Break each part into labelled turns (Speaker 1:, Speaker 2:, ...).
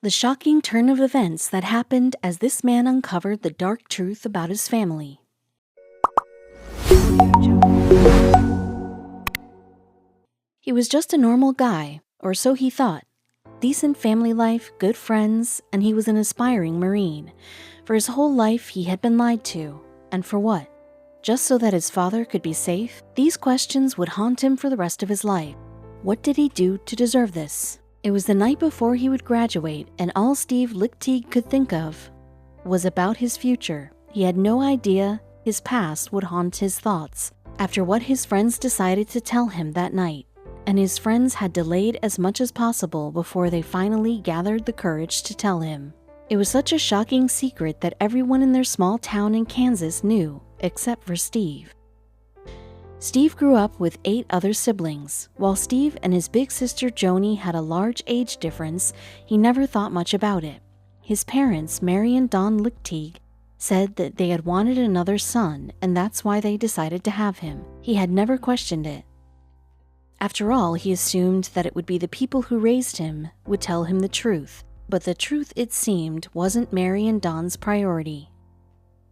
Speaker 1: The shocking turn of events that happened as this man uncovered the dark truth about his family. He was just a normal guy, or so he thought. Decent family life, good friends, and he was an aspiring Marine. For his whole life he had been lied to. And for what? Just so that his father could be safe? These questions would haunt him for the rest of his life. What did he do to deserve this? It was the night before he would graduate, and all Steve Lichtig could think of was about his future. He had no idea his past would haunt his thoughts after what his friends decided to tell him that night. And his friends had delayed as much as possible before they finally gathered the courage to tell him. It was such a shocking secret that everyone in their small town in Kansas knew, except for Steve. Steve grew up with 8 other siblings. While Steve and his big sister Joni had a large age difference, he never thought much about it. His parents, Mary and Don Lichtig, said that they had wanted another son, and that's why they decided to have him. He had never questioned it. After all, he assumed that it would be the people who raised him would tell him the truth, but the truth, it seemed, wasn't Mary and Don's priority.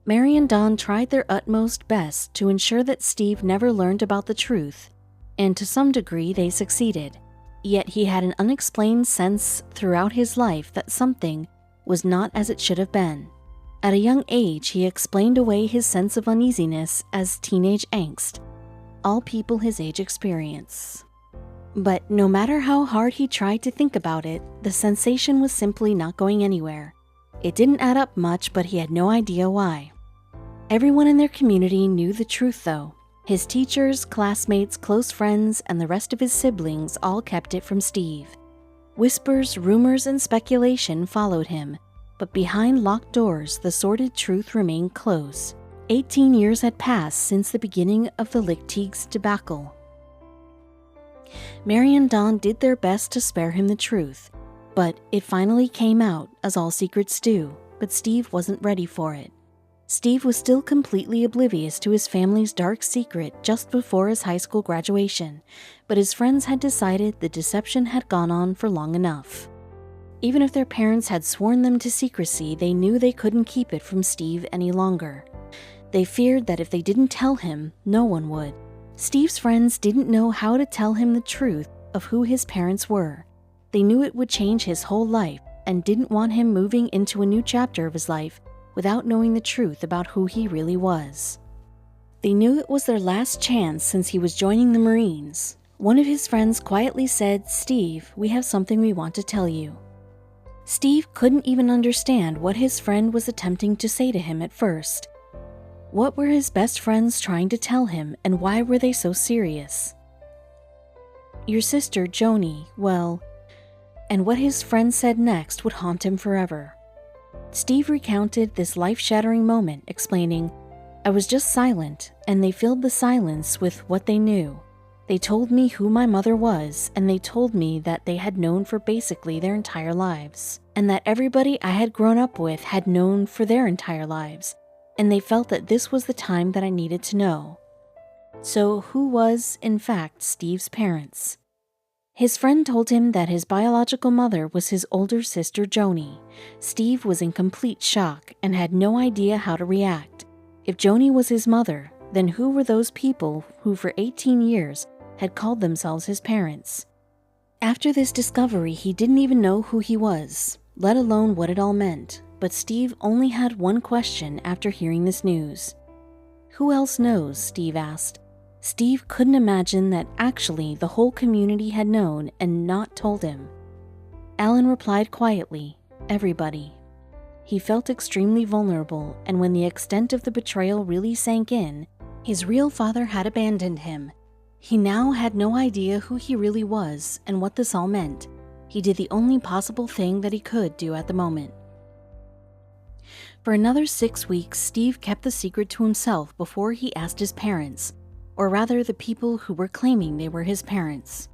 Speaker 1: Mary and Don tried their utmost best to ensure that Steve never learned about the truth, and to some degree they succeeded. Yet he had an unexplained sense throughout his life that something was not as it should have been. At a young age, he explained away his sense of uneasiness as teenage angst. All people his age experience. But no matter how hard he tried to think about it, the sensation was simply not going anywhere. It didn't add up much, but he had no idea why. Everyone in their community knew the truth, though. His teachers, classmates, close friends, and the rest of his siblings all kept it from Steve. Whispers, rumors, and speculation followed him, but behind locked doors, the sordid truth remained closed. 18 years had passed since the beginning of the Lichtigs' debacle. Mary and Don did their best to spare him the truth, but it finally came out, as all secrets do, but Steve wasn't ready for it. Steve was still completely oblivious to his family's dark secret just before his high school graduation, but his friends had decided the deception had gone on for long enough. Even if their parents had sworn them to secrecy, they knew they couldn't keep it from Steve any longer. They feared that if they didn't tell him, no one would. Steve's friends didn't know how to tell him the truth of who his parents were. They knew it would change his whole life and didn't want him moving into a new chapter of his life without knowing the truth about who he really was. They knew it was their last chance since he was joining the Marines. One of his friends quietly said, "Steve, we have something we want to tell you." Steve couldn't even understand what his friend was attempting to say to him at first. What were his best friends trying to tell him, and why were they so serious? Your sister, Joni, well, and what his friend said next would haunt him forever. Steve recounted this life-shattering moment, explaining, "I was just silent, and they filled the silence with what they knew. They told me who my mother was, and they told me that they had known for basically their entire lives, and that everybody I had grown up with had known for their entire lives, and they felt that this was the time that I needed to know." So who was, in fact, Steve's parents? His friend told him that his biological mother was his older sister Joni. Steve was in complete shock and had no idea how to react. If Joni was his mother, then who were those people who for 18 years had called themselves his parents? After this discovery, he didn't even know who he was, let alone what it all meant. But Steve only had one question after hearing this news. Who else knows? Steve asked. Steve couldn't imagine that actually the whole community had known and not told him. Alan replied quietly, "Everybody." He felt extremely vulnerable, and when the extent of the betrayal really sank in, his real father had abandoned him. He now had no idea who he really was and what this all meant. He did the only possible thing that he could do at the moment. For another 6 weeks, Steve kept the secret to himself before he asked his parents, or rather the people who were claiming they were his parents.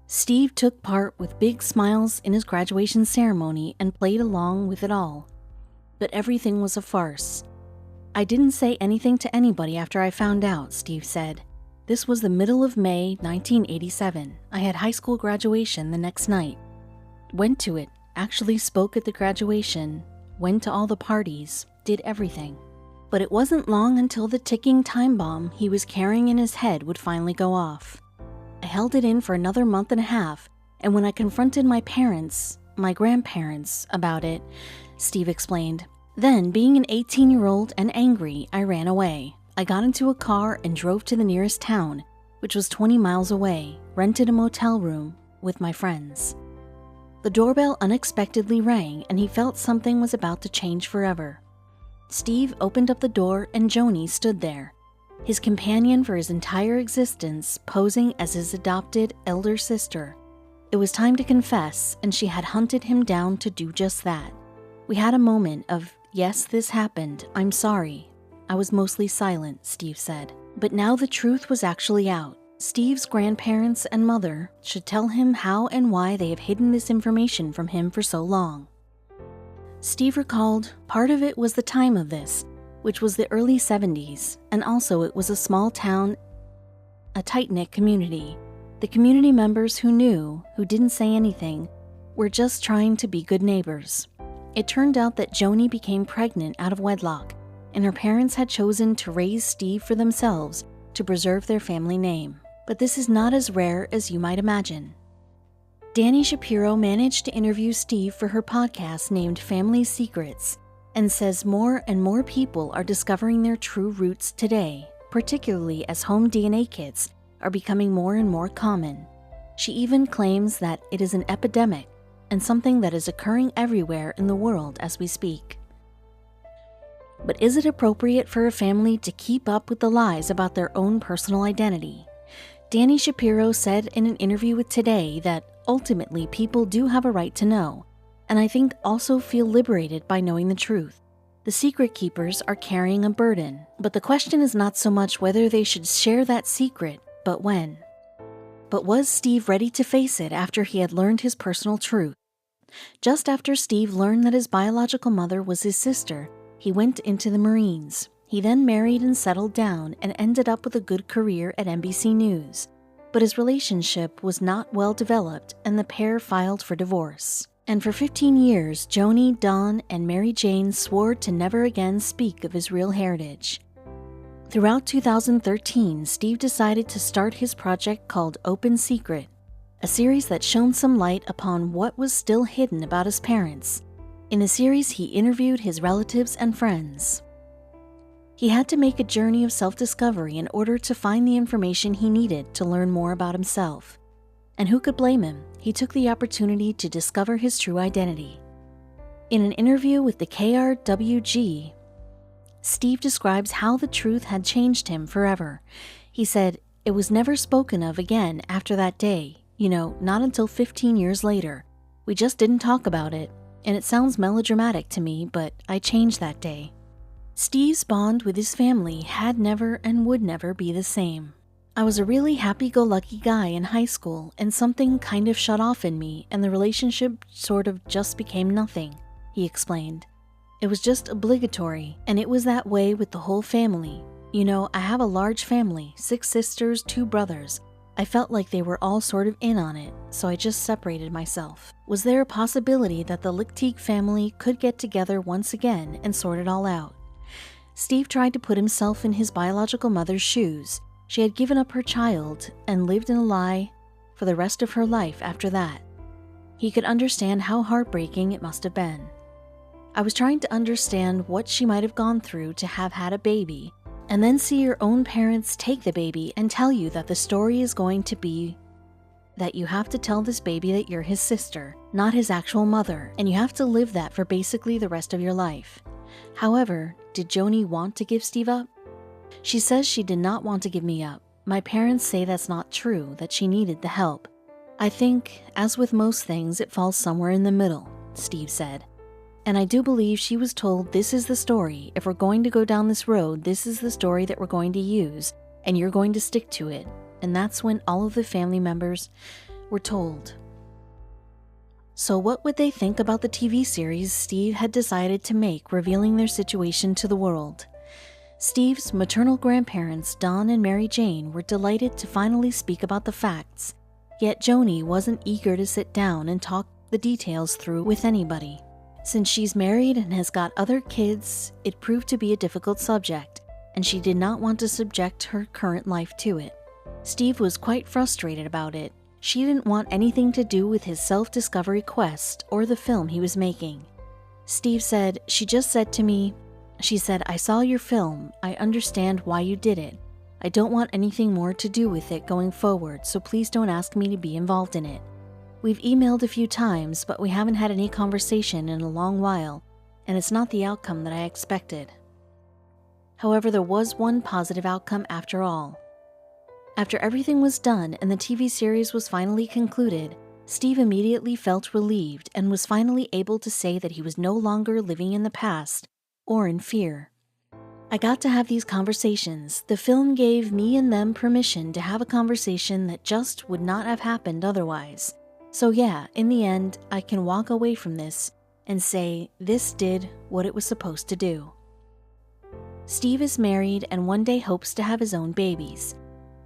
Speaker 1: Steve took part with big smiles in his graduation ceremony and played along with it all. But everything was a farce. "I didn't say anything to anybody after I found out," Steve said. "This was the middle of May 1987. I had high school graduation the next night. Went to it. actually spoke at the graduation, went to all the parties, did everything. But it wasn't long until the ticking time bomb he was carrying in his head would finally go off. I held it in for another month and a half, and when I confronted my parents, my grandparents, about it, Steve explained. Then, being an 18-year-old and angry, I ran away. I got into a car and drove to the nearest town, which was 20 miles away, rented a motel room with my friends. The doorbell unexpectedly rang, and he felt something was about to change forever. Steve opened up the door, and Joni stood there, his companion for his entire existence, posing as his adopted elder sister. It was time to confess, and she had hunted him down to do just that. We had a moment of, yes, this happened, I'm sorry. I was mostly silent, Steve said. But now the truth was actually out. Steve's grandparents and mother should tell him how and why they have hidden this information from him for so long. Steve recalled part of it was the time of this, which was the early 70s, and also it was a small town, a tight-knit community. The community members who knew, who didn't say anything, were just trying to be good neighbors. It turned out that Joni became pregnant out of wedlock, and her parents had chosen to raise Steve for themselves to preserve their family name. But this is not as rare as you might imagine. Dani Shapiro managed to interview Steve for her podcast named Family Secrets, and says more and more people are discovering their true roots today, particularly as home DNA kits are becoming more and more common. She even claims that it is an epidemic and something that is occurring everywhere in the world as we speak. But is it appropriate for a family to keep up with the lies about their own personal identity? Dani Shapiro said in an interview with Today that ultimately people do have a right to know, and I think also feel liberated by knowing the truth. The secret keepers are carrying a burden, but the question is not so much whether they should share that secret, but when. But was Steve ready to face it after he had learned his personal truth? Just after Steve learned that his biological mother was his sister, he went into the Marines. He then married and settled down and ended up with a good career at NBC News. But his relationship was not well developed, and the pair filed for divorce. And for 15 years, Joni, Don, and Mary Jane swore to never again speak of his real heritage. Throughout 2013, Steve decided to start his project called Open Secret, a series that shone some light upon what was still hidden about his parents. In the series, he interviewed his relatives and friends. He had to make a journey of self-discovery in order to find the information he needed to learn more about himself. And who could blame him? He took the opportunity to discover his true identity. In an interview with the KRWG, Steve describes how the truth had changed him forever. He said, "It was never spoken of again after that day, not until 15 years later. We just didn't talk about it, and it sounds melodramatic to me, but I changed that day." Steve's bond with his family had never and would never be the same. "I was a really happy-go-lucky guy in high school, and something kind of shut off in me, and the relationship sort of just became nothing," he explained. "It was just obligatory, and it was that way with the whole family. I have a large family, 6 sisters, 2 brothers. I felt like they were all sort of in on it, so I just separated myself. Was there a possibility that the Lichtig family could get together once again and sort it all out?" Steve tried to put himself in his biological mother's shoes. She had given up her child and lived in a lie for the rest of her life after that. He could understand how heartbreaking it must have been. "I was trying to understand what she might have gone through to have had a baby, and then see your own parents take the baby and tell you that the story is going to be that you have to tell this baby that you're his sister, not his actual mother, and you have to live that for basically the rest of your life." However, did Joni want to give Steve up? She says she did not want to give me up. "My parents say that's not true, that she needed the help. I think, as with most things, it falls somewhere in the middle," Steve said. "And I do believe she was told, this is the story. If we're going to go down this road, this is the story that we're going to use, and you're going to stick to it." And that's when all of the family members were told. So what would they think about the TV series Steve had decided to make, revealing their situation to the world? Steve's maternal grandparents, Don and Mary Jane, were delighted to finally speak about the facts, yet Joni wasn't eager to sit down and talk the details through with anybody. Since she's married and has got other kids, it proved to be a difficult subject, and she did not want to subject her current life to it. Steve was quite frustrated about it. She didn't want anything to do with his self-discovery quest or the film he was making. Steve said, "She just said to me, she said, 'I saw your film. I understand why you did it. I don't want anything more to do with it going forward, so please don't ask me to be involved in it. We've emailed a few times, but we haven't had any conversation in a long while, and it's not the outcome that I expected.'" However, there was one positive outcome after all. After everything was done and the TV series was finally concluded, Steve immediately felt relieved and was finally able to say that he was no longer living in the past or in fear. "I got to have these conversations. The film gave me and them permission to have a conversation that just would not have happened otherwise. So yeah, in the end, I can walk away from this and say this did what it was supposed to do." Steve is married and one day hopes to have his own babies.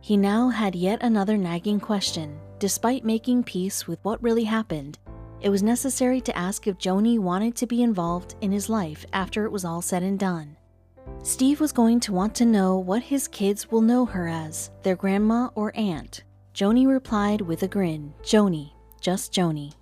Speaker 1: He now had yet another nagging question. Despite making peace with what really happened, it was necessary to ask if Joni wanted to be involved in his life after it was all said and done. Steve was going to want to know what his kids will know her as, their grandma or aunt. Joni replied with a grin, "Joni, just Joni."